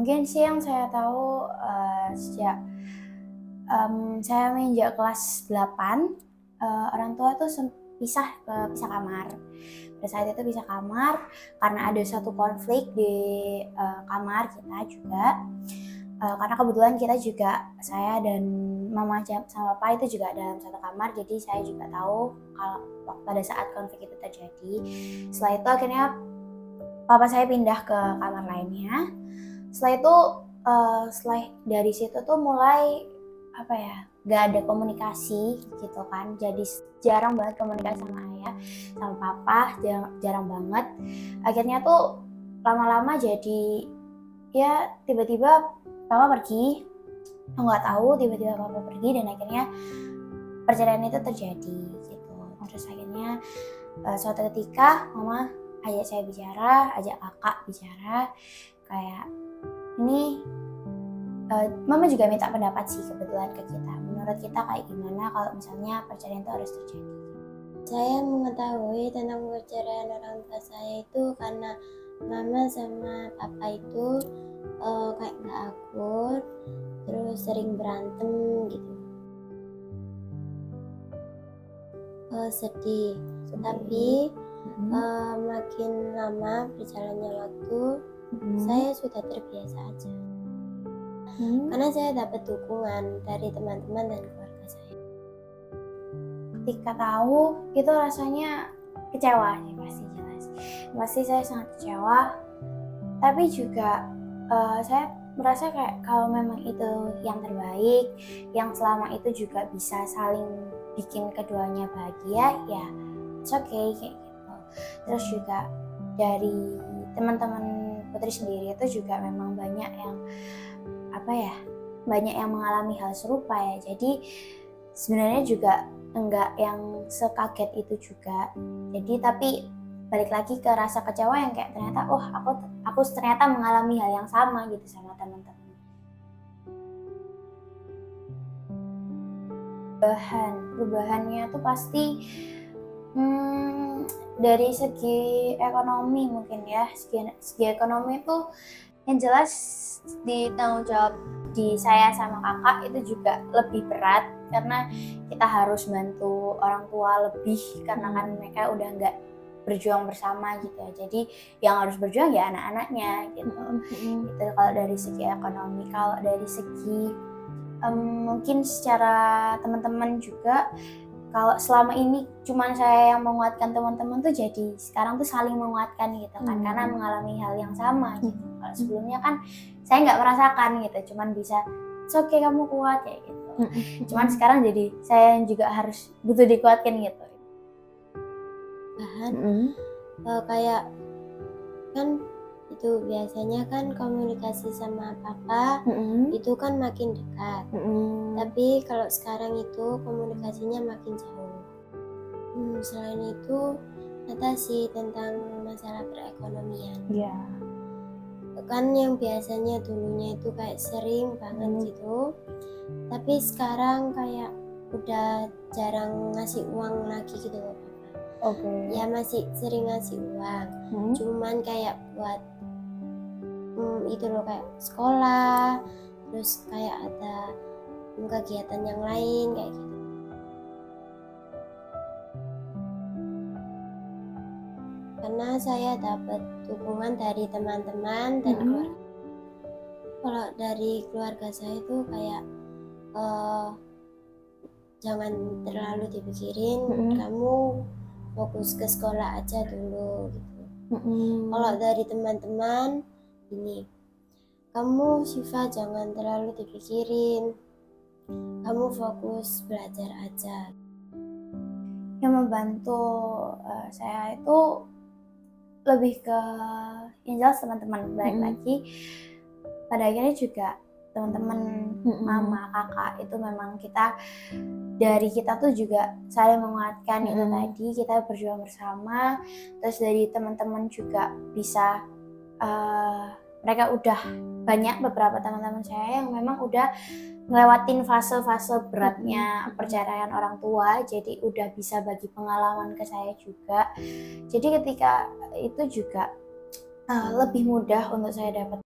Mungkin sih yang saya tahu, sejak, saya menginjak kelas 8, orang tua tuh pisah kamar. Pada saat itu pisah kamar karena ada satu konflik di, kamar kita juga, karena kebetulan kita juga, saya dan mama sama papa itu juga dalam satu kamar, jadi saya juga tahu kalau pada saat konflik itu terjadi. Setelah itu akhirnya papa saya pindah ke kamar lainnya. Setelah itu, setelah dari situ tuh mulai, nggak ada komunikasi gitu kan, jadi jarang banget komunikasi sama ayah, sama papa, jarang banget. Akhirnya tuh lama-lama jadi, ya tiba-tiba papa pergi, aku nggak tahu tiba-tiba papa pergi dan akhirnya perceraian itu terjadi gitu. Terus akhirnya, suatu ketika mama ajak saya bicara, ajak kakak bicara, kayak ini, mama juga minta pendapat sih kebetulan ke kita. Menurut kita kayak gimana kalau misalnya perceraian itu harus terjadi? Saya mengetahui tentang perceraian orang tua saya itu karena mama sama papa itu kayak nggak akur, terus sering berantem gitu. Sedih. Tapi makin lama berjalannya waktu, saya sudah terbiasa aja. Karena saya dapat dukungan dari teman-teman dan keluarga saya. Ketika tahu itu rasanya kecewa sih, pasti jelas. Pasti saya sangat kecewa, tapi juga, saya merasa kayak kalau memang itu yang terbaik, yang selama itu juga bisa saling bikin keduanya bahagia, ya it's okay kayak gitu. Terus juga dari teman-teman Putri sendiri itu juga memang banyak yang mengalami hal serupa ya. Jadi sebenarnya juga enggak yang sekaget itu juga. Jadi tapi balik lagi ke rasa kecewa yang kayak ternyata aku ternyata mengalami hal yang sama gitu sama teman-teman. Perubahannya tuh pasti dari segi ekonomi mungkin ya. Segi ekonomi tuh yang jelas di tanggung jawab di saya sama kakak itu juga lebih berat karena kita harus bantu orang tua lebih karena kan mereka udah nggak berjuang bersama gitu ya. Jadi yang harus berjuang ya anak-anaknya gitu. Itu kalau dari segi ekonomi. Kalau dari segi mungkin secara teman-teman juga, kalau selama ini cuma saya yang menguatkan teman-teman tuh jadi sekarang tuh saling menguatkan gitu kan, karena mengalami hal yang sama gitu. Kalau sebelumnya kan saya nggak merasakan gitu, cuman bisa it's okay kamu kuat kayak gitu. Cuman sekarang jadi saya yang juga harus butuh dikuatkan gitu. Kayak kan itu biasanya kan komunikasi sama papa itu kan makin dekat. Tapi kalau sekarang itu komunikasinya makin jauh. Selain itu atasi tentang masalah perekonomian. Kan yang biasanya dulunya itu kayak sering banget gitu, tapi sekarang kayak udah jarang ngasih uang lagi gitu loh papa. Ya masih sering ngasih uang, cuman kayak buat itu loh kayak sekolah, terus kayak ada kegiatan yang lain kayak gitu. Karena saya dapat dukungan dari teman-teman dan keluarga. Kalau dari keluarga saya itu kayak jangan terlalu dipikirin, kamu fokus ke sekolah aja dulu gitu. Kalau dari teman-teman ini, kamu Syifa jangan terlalu dipikirin, kamu fokus belajar aja. Yang membantu saya itu lebih ke yang jelas teman-teman. Balik lagi pada akhirnya juga teman-teman, mama, kakak itu memang kita tuh juga saling menguatkan. Itu tadi kita berjuang bersama. Terus dari teman-teman juga bisa, mereka udah banyak beberapa teman-teman saya yang memang udah ngelewatin fase-fase beratnya perceraian orang tua, jadi udah bisa bagi pengalaman ke saya juga. Jadi ketika itu juga lebih mudah untuk saya dapat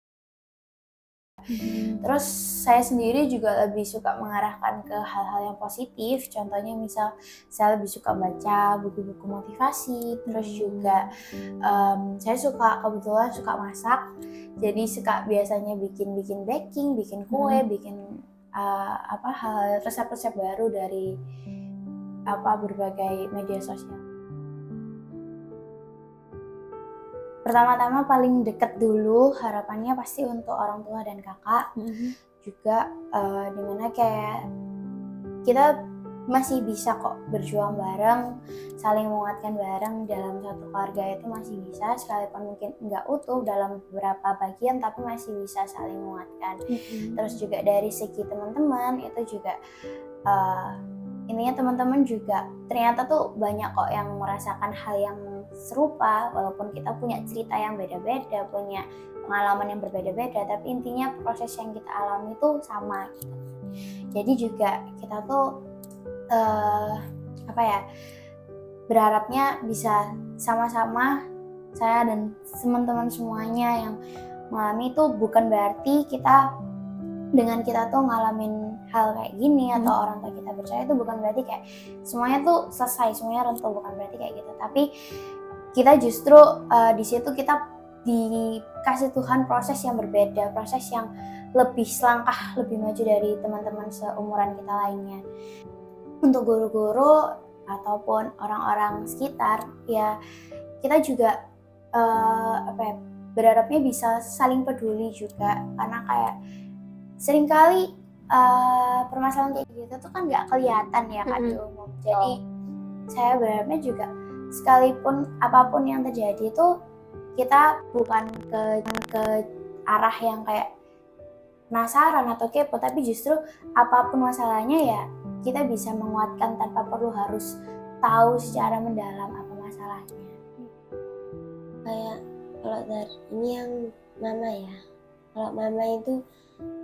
Terus saya sendiri juga lebih suka mengarahkan ke hal-hal yang positif. Contohnya misal saya lebih suka baca buku-buku motivasi. Terus juga saya kebetulan suka masak. Jadi suka biasanya bikin baking, bikin kue, bikin hal resep-resep baru dari berbagai media sosial. Pertama-tama paling deket dulu harapannya pasti untuk orang tua dan kakak. Juga dimana kayak kita masih bisa kok berjuang bareng, saling menguatkan bareng dalam satu keluarga itu masih bisa, sekalipun mungkin nggak utuh dalam beberapa bagian tapi masih bisa saling menguatkan. Terus juga dari segi teman-teman itu juga intinya teman-teman juga ternyata tuh banyak kok yang merasakan hal yang serupa, walaupun kita punya cerita yang beda-beda, punya pengalaman yang berbeda-beda, tapi intinya proses yang kita alami itu sama gitu. Jadi juga kita tuh berharapnya bisa sama-sama, saya dan teman-teman semuanya yang mengalami itu bukan berarti kita dengan kita tuh ngalamin hal kayak gini atau orang tua kita percaya itu bukan berarti kayak semuanya tuh selesai, semuanya runtuh, bukan berarti kayak gitu. Tapi kita justru di situ kita dikasih Tuhan proses yang berbeda, proses yang lebih selangkah lebih maju dari teman-teman seumuran kita lainnya. Untuk guru-guru ataupun orang-orang sekitar, ya kita juga berharapnya bisa saling peduli juga, karena kayak seringkali permasalahan kayak gitu tuh kan nggak kelihatan ya kan di umum. Jadi saya berharapnya juga sekalipun apapun yang terjadi itu kita bukan ke arah yang kayak penasaran atau kepo, tapi justru apapun masalahnya ya kita bisa menguatkan tanpa perlu harus tahu secara mendalam apa masalahnya. Kayak kalau dari ini yang mama ya, kalau mama itu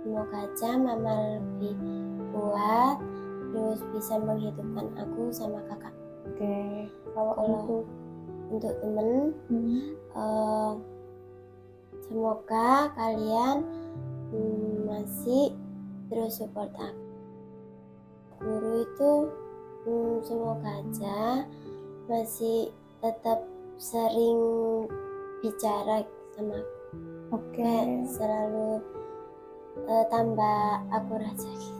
semoga aja mama lebih kuat, terus bisa menghidupkan aku sama kakak. Kalau untuk temen, semoga kalian masih terus support aku. Guru itu semoga aja masih tetap sering bicara sama aku. Selalu tambah akur aja gitu.